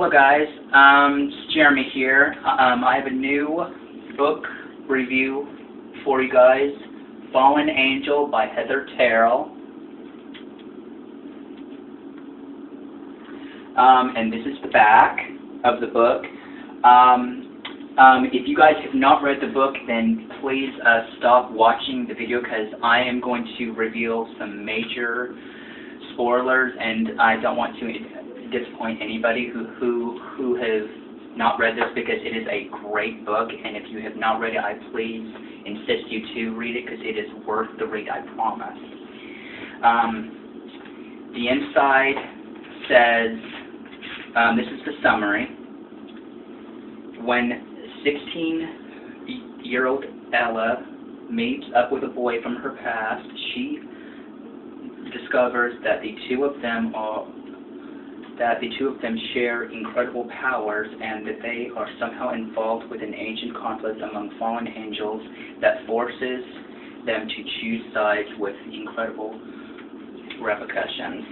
Hello guys, it's Jeremy here. I have a new book review for you guys, Fallen Angel by Heather Terrell. And this is the back of the book. If you guys have not read the book, then please stop watching the video because I am going to reveal some major spoilers, and I don't want to disappoint anybody who has not read this, because it is a great book, and if you have not read it, I please insist you to read it because it is worth the read, I promise. The inside says, this is the summary: when 16-year-old Ella meets up with a boy from her past, she discovers that the two of them share incredible powers, and that they are somehow involved with an ancient conflict among fallen angels that forces them to choose sides with incredible repercussions.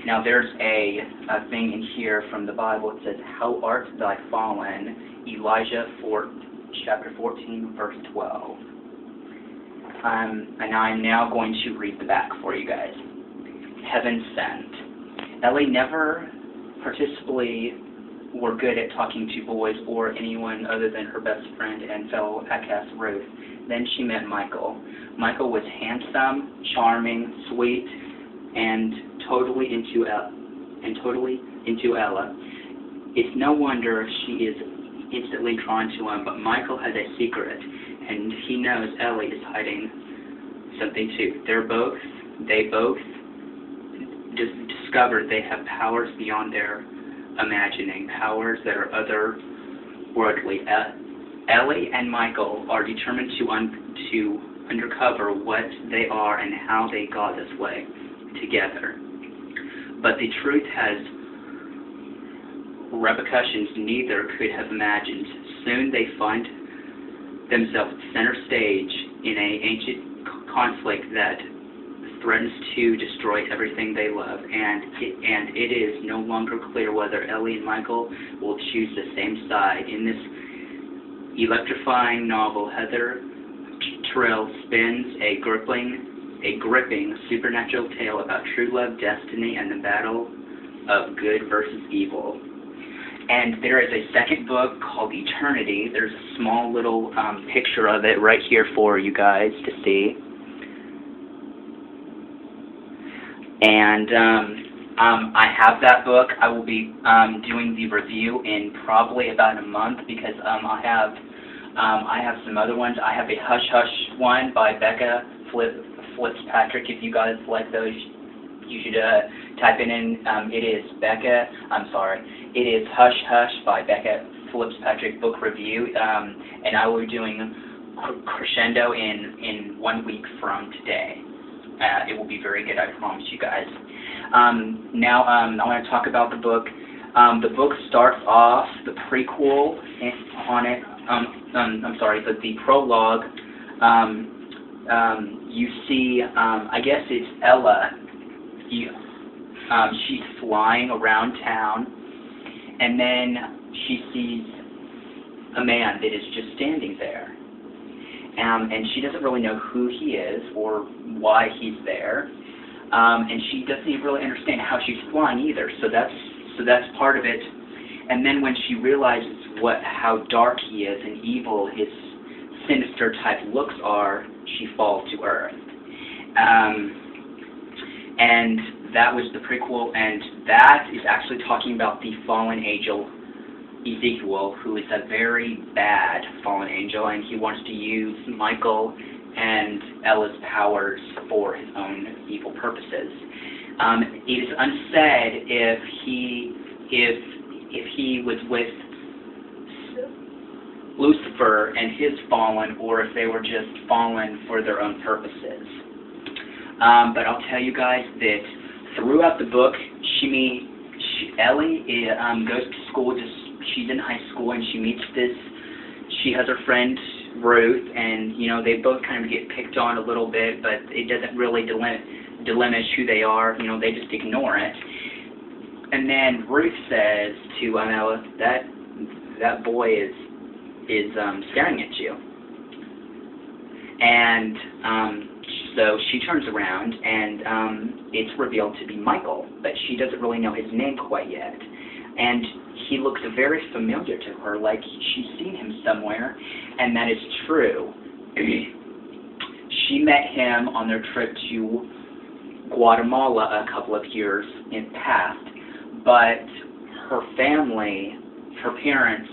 Now there's a thing in here from the Bible. It says, "How art thou fallen?" Elijah chapter 14, verse 12. And I'm now going to read the back for you guys. Heaven sent. Ellie never particularly were good at talking to boys or anyone other than her best friend and fellow outcast Ruth. Then she met Michael. Michael was handsome, charming, sweet, and totally into Ella. It's no wonder she is instantly drawn to him, but Michael has a secret, and he knows Ellie is hiding something too. They both discovered they have powers beyond their imagining, powers that are otherworldly. Ellie and Michael are determined to uncover what they are and how they got this way together. But the truth has repercussions neither could have imagined. Soon they find themselves center stage in an ancient conflict that threatens to destroy everything they love, and it is no longer clear whether Ellie and Michael will choose the same side. In this electrifying novel, Heather Terrell spins a gripping supernatural tale about true love, destiny, and the battle of good versus evil. And there is a second book called Eternity. There's a small little picture of it right here for you guys to see. And I have that book. I will be doing the review in probably about a month, because I have some other ones. I have a Hush Hush one by Becca Fitzpatrick. If you guys like those, you should type it in. It is Hush Hush by Becca Fitzpatrick book review, and I will be doing Crescendo in 1 week from today. It will be very good, I promise you guys. Now I want to talk about the book. The book starts off, the prequel on it, the prologue. You see, I guess it's Ella. She's flying around town, and then she sees a man that is just standing there. And she doesn't really know who he is or why he's there, and she doesn't even really understand how she's flying either. So that's part of it. And then when she realizes how dark he is and evil his sinister type looks are, she falls to earth. And that was the prequel, and that is actually talking about the fallen angel Ezekiel, who is a very bad fallen angel, and he wants to use Michael and Ella's powers for his own evil purposes. It is unsaid if he was with Lucifer and his fallen, or if they were just fallen for their own purposes. But I'll tell you guys that throughout the book, Ellie goes to school. She's in high school, and she has her friend Ruth, and they both kind of get picked on a little bit, but it doesn't really diminish who they are. They just ignore it. and then Ruth says to Ella, that boy is staring at you. And so she turns around, and it's revealed to be Michael, but she doesn't really know his name quite yet. And he looks very familiar to her, like she's seen him somewhere, and that is true. She met him on their trip to Guatemala a couple of years in past, but her family, her parents,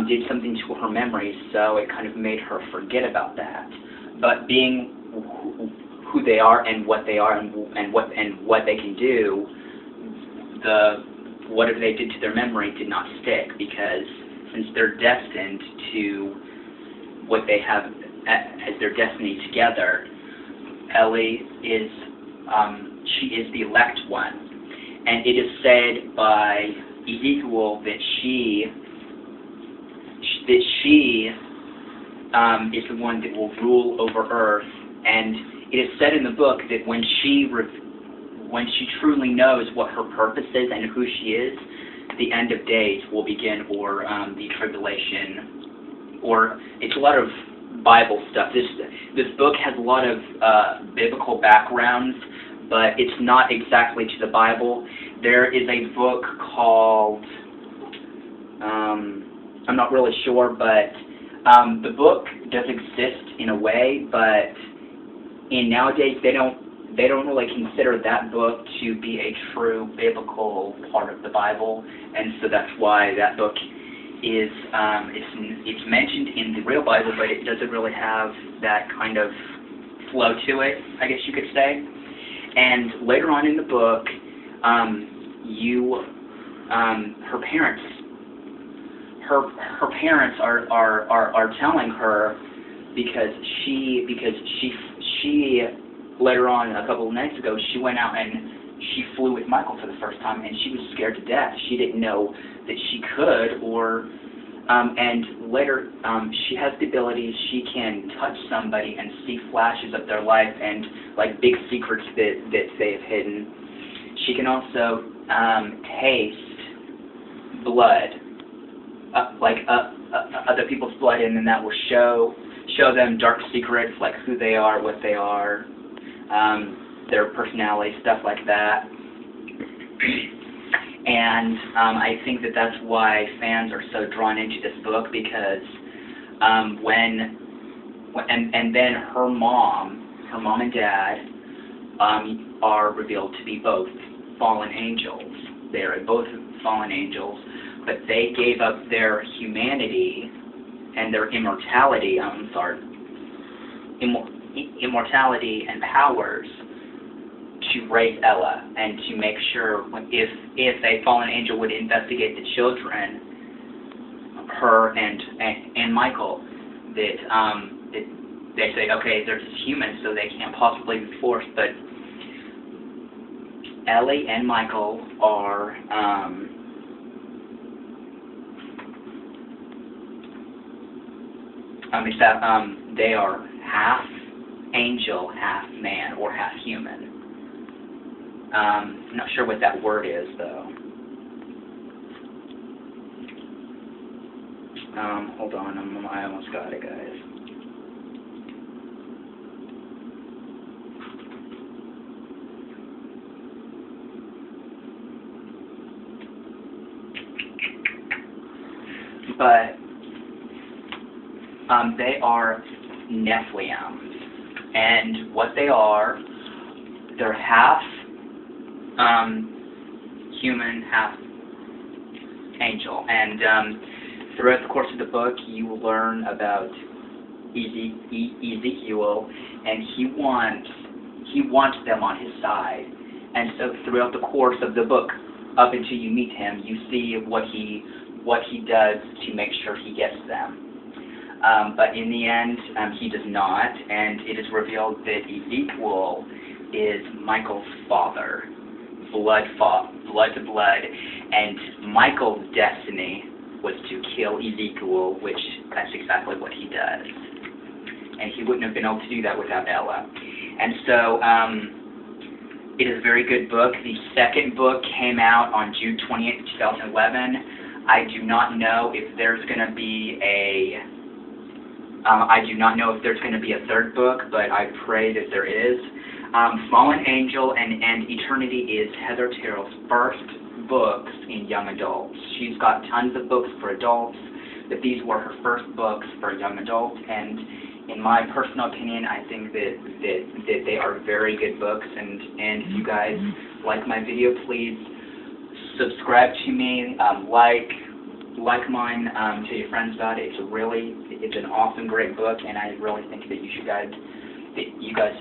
did something to her memory, so it kind of made her forget about that. But being who they are and what they are and what they can do, whatever they did to their memory did not stick, because since they're destined to what they have as their destiny together, Ellie is she is the elect one, and it is said by Ezekiel that she is the one that will rule over earth, and it is said in the book that when she truly knows what her purpose is and who she is, the end of days will begin, or the tribulation, or it's a lot of Bible stuff. This book has a lot of biblical backgrounds, but it's not exactly to the Bible. There is a book called, I'm not really sure, but the book does exist in a way, but nowadays they don't really consider that book to be a true biblical part of the Bible, and so that's why that book is it's mentioned in the real Bible, but it doesn't really have that kind of flow to it, I guess you could say. And later on in the book, her parents are telling her, because she later on, a couple of nights ago, she went out and she flew with Michael for the first time, and she was scared to death. She didn't know that she could, and later she has the ability, she can touch somebody and see flashes of their life and like big secrets that they have hidden. She can also taste blood, other people's blood, and then that will show them dark secrets, like who they are, what they are, their personality, stuff like that. And I think that that's why fans are so drawn into this book, because and then her mom and dad are revealed to be both fallen angels. They are both fallen angels, but they gave up their humanity and their immortality. Immortality and powers to raise Ella, and to make sure if a fallen angel would investigate the children, her and Michael, that they say, okay, they're just humans, so they can't possibly be forced. But Ellie and Michael are they are half angel, half man, or half human. I'm not sure what that word is, though. Hold on, I almost got it, guys. But they are Nephilims, and what they are, they're half human, half angel. And throughout the course of the book, you will learn about Ezekiel, and he wants them on his side. And so throughout the course of the book, up until you meet him, you see what he does to make sure he gets them. But in the end, he does not, and it is revealed that Ezekiel is Michael's father, blood to blood, and Michael's destiny was to kill Ezekiel, which that's exactly what he does. And he wouldn't have been able to do that without Ella. And so It is a very good book. The second book came out on June 20th, 2011. I do not know if there's going to be a third book, but I pray that there is. Fallen Angel and Eternity is Heather Terrell's first books in young adults. She's got tons of books for adults, but these were her first books for young adults, and in my personal opinion, I think that they are very good books, and if you guys like my video, please subscribe to me, like mine, tell your friends about it. It's an awesome, great book, and I really think that you guys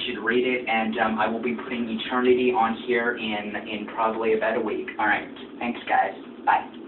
should read it, and I will be putting Eternity on here in probably about a week. Alright, thanks guys, bye.